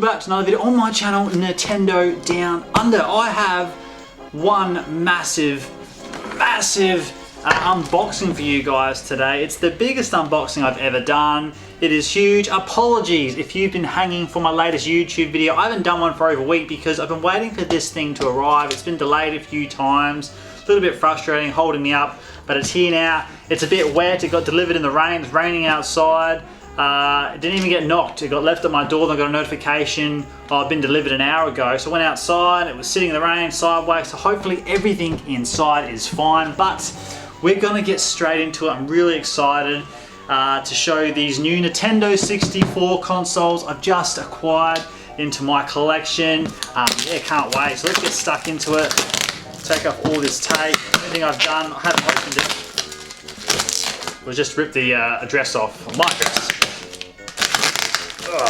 back to another video on my channel, Nintendo Down Under. I have one massive unboxing for you guys today. It's the biggest unboxing I've ever done. It is huge. Apologies if you've been hanging for my latest YouTube video. I haven't done one for over a week because I've been waiting for this thing to arrive. It's been delayed a few times. A little bit frustrating, holding me up, but it's here now. It's a bit wet. It got delivered in the rain. It's raining outside. It didn't even get knocked. It got left at my door and I got a notification, oh, I've been delivered an hour ago. So I went outside, it was sitting in the rain sideways, so hopefully everything inside is fine, but we're gonna get straight into it. I'm really excited to show these new Nintendo 64 consoles I've just acquired into my collection. Yeah, can't wait. So let's get stuck into it. Take off all this tape. Everything I've done, I haven't opened it. We'll just rip the address off, my address. Oh,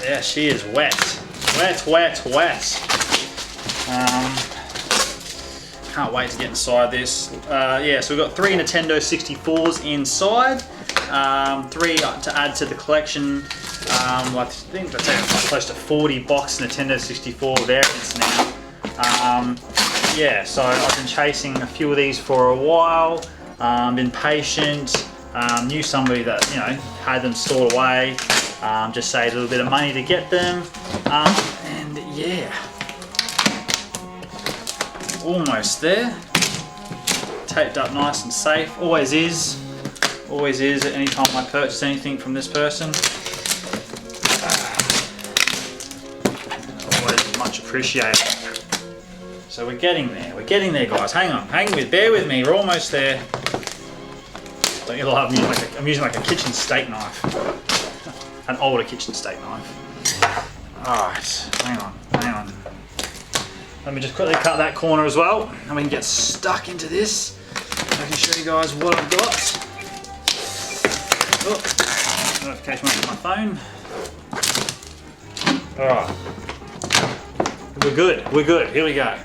yeah, she is wet. Wet. Can't wait to get inside this. Yeah, so we've got 3 Nintendo 64s inside. 3 to add to the collection. I think that's like close to 40 box Nintendo 64 variants now. Yeah, so I've been chasing a few of these for a while. Been patient. Knew somebody that, you know, had them stored away. Just saved a little bit of money to get them. And yeah, almost there. Taped up nice and safe. Always is at any time I purchase anything from this person. Always much appreciated. So we're getting there guys. Bear with me, we're almost there. Don't you love me? I'm using like a kitchen steak knife. An older kitchen steak knife. Alright, hang on. Let me just quickly cut that corner as well, and we can get stuck into this. I can show you guys what I've got. Oh, notification went to my phone. Alright. We're good, here we go.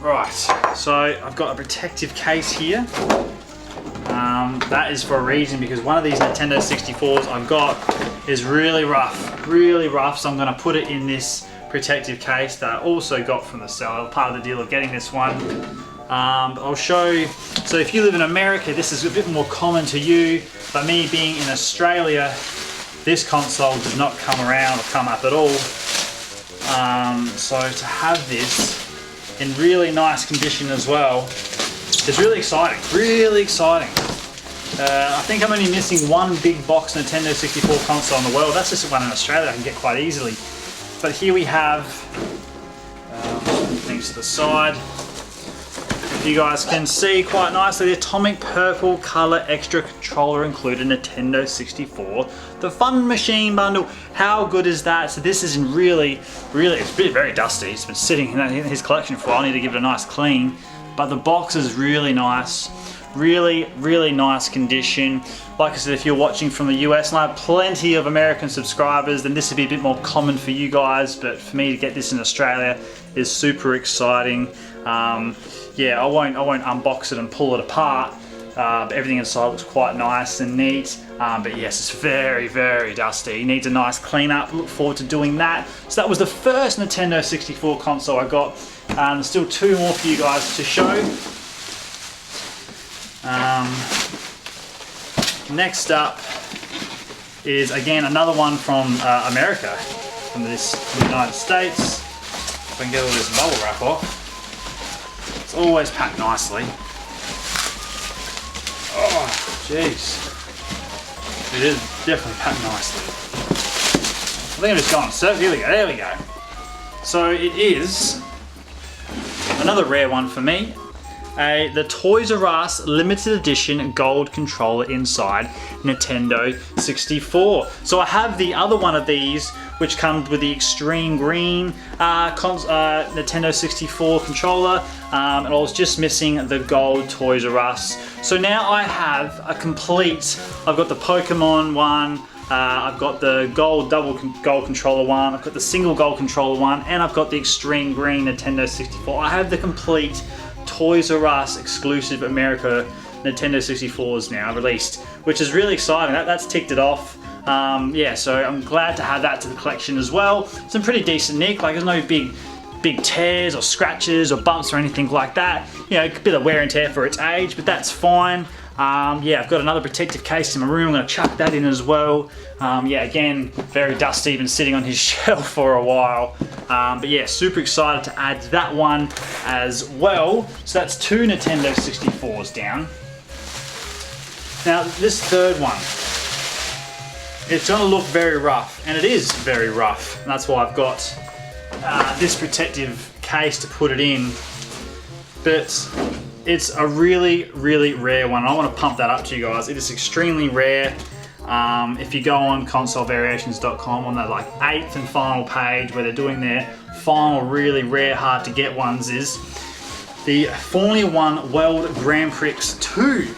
Right, so I've got a protective case here. That is for a reason, because one of these Nintendo 64s I've got is really rough, so I'm going to put it in this protective case that I also got from the seller, part of the deal of getting this one. I'll show you, so if you live in America, this is a bit more common to you, but me being in Australia, this console does not come around or come up at all. So to have this in really nice condition as well is really exciting, I think I'm only missing one big box Nintendo 64 console in the world. That's just one in Australia I can get quite easily. But here we have things to the side. If you guys can see quite nicely, the atomic purple color extra controller included Nintendo 64. The Fun Machine bundle, how good is that? So this is really, it's been very dusty. It's been sitting in his collection for a while. I need to give it a nice clean. But the box is really nice. Really nice condition. Like I said, if you're watching from the US, and I have plenty of American subscribers, then this would be a bit more common for you guys, but for me to get this in Australia is super exciting. Yeah, I won't unbox it and pull it apart, but everything inside looks quite nice and neat. But yes, it's very dusty. It needs a nice clean up. Look forward to doing that. So that was the first Nintendo 64 console I got. There's still 2 more for you guys to show. Next up is again another one from America, from the United States. If I can get all this bubble wrap off. It's always packed nicely. Oh, jeez. It is definitely packed nicely. I think I'm just going to serve. Here we go. There we go. So it is another rare one for me. The Toys R Us limited edition gold controller inside Nintendo 64. So I have the other one of these, which comes with the extreme green Nintendo 64 controller, and I was just missing the gold Toys R Us. So now I have a complete, I've got the Pokemon one, I've got the gold gold controller one, I've got the single gold controller one, and I've got the extreme green Nintendo 64. I have the complete Toys R Us exclusive America Nintendo 64s now released which is really exciting. That's ticked it off. Yeah, so I'm glad to add that to the collection as well. Some pretty decent nick, like there's no big tears or scratches or bumps or anything like that. You know, a bit of wear and tear for its age, but that's fine. Yeah, I've got another protective case in my room. I'm going to chuck that in as well. Yeah, again, very dusty, been sitting on his shelf for a while. But yeah, super excited to add that one as well. So that's 2 Nintendo 64s down. Now this third one, it's going to look very rough, and it is very rough. And that's why I've got this protective case to put it in. But it's a really, really rare one. I want to pump that up to you guys. It is extremely rare. If you go on consolevariations.com on that like 8th and final page where they're doing their final really rare, hard to get ones, is the Formula 1 World Grand Prix 2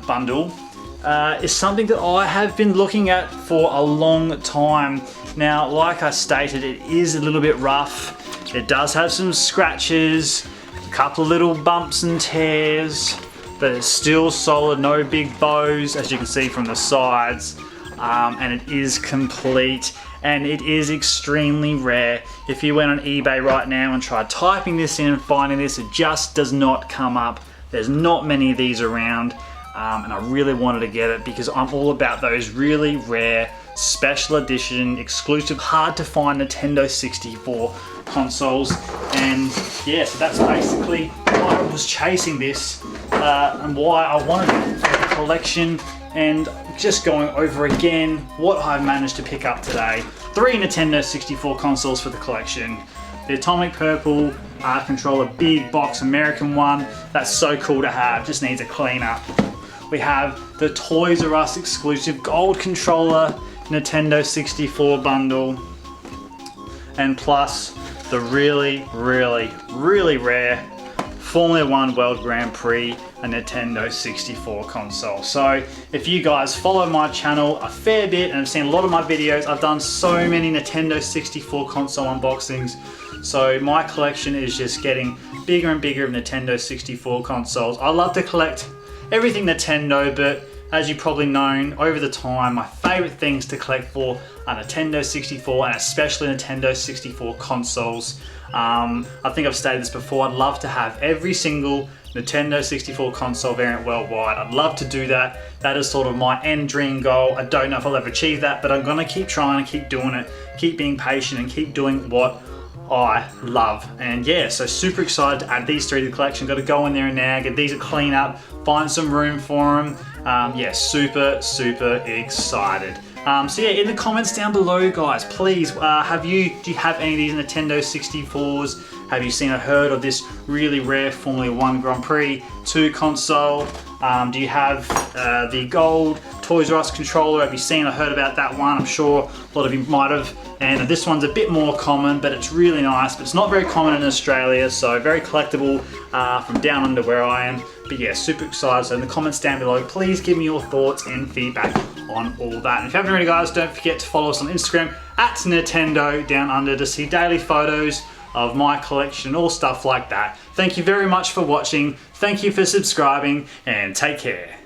bundle. Is something that I have been looking at for a long time. Now, like I stated, it is a little bit rough. It does have some scratches, a couple of little bumps and tears, but it's still solid, no big bows, as you can see from the sides. And it is complete, and it is extremely rare. If you went on eBay right now and tried typing this in and finding this, it just does not come up. There's not many of these around, and I really wanted to get it because I'm all about those really rare, special edition, exclusive, hard to find Nintendo 64 consoles. And yeah, so that's basically why I was chasing this and why I wanted it for the collection. And just going over again what I managed to pick up today: 3 Nintendo 64 consoles for the collection. The Atomic Purple controller, big box American one. That's so cool to have, just needs a clean up. We have the Toys R Us exclusive gold controller Nintendo 64 bundle, and plus the really, really, really rare Formula 1 World Grand Prix, a Nintendo 64 console. So if you guys follow my channel a fair bit and have seen a lot of my videos, I've done so many Nintendo 64 console unboxings. So my collection is just getting bigger and bigger of Nintendo 64 consoles. I love to collect everything Nintendo, but as you've probably known over the time, my favorite things to collect for are Nintendo 64 and especially Nintendo 64 consoles. I think I've stated this before, I'd love to have every single Nintendo 64 console variant worldwide. I'd love to do that. That is sort of my end dream goal. I don't know if I'll ever achieve that, but I'm gonna keep trying and keep doing it, keep being patient and keep doing what I love. And yeah, so super excited to add these 3 to the collection. Got to go in there and now get these a clean up, find some room for them. Yeah, super excited. So yeah, in the comments down below, guys, please, do you have any of these Nintendo 64s? Have you seen or heard of this really rare Formula 1 Grand Prix 2 console? Do you have the gold Toys R Us controller? Have you seen or heard about that one? I'm sure a lot of you might have. And this one's a bit more common, but it's really nice. But it's not very common in Australia, so very collectible from down under where I am. But yeah, super excited. So in the comments down below, please give me your thoughts and feedback on all that. And if you haven't already, guys, don't forget to follow us on Instagram at Nintendo Down Under to see daily photos of my collection, all stuff like that. Thank you very much for watching. Thank you for subscribing, and take care.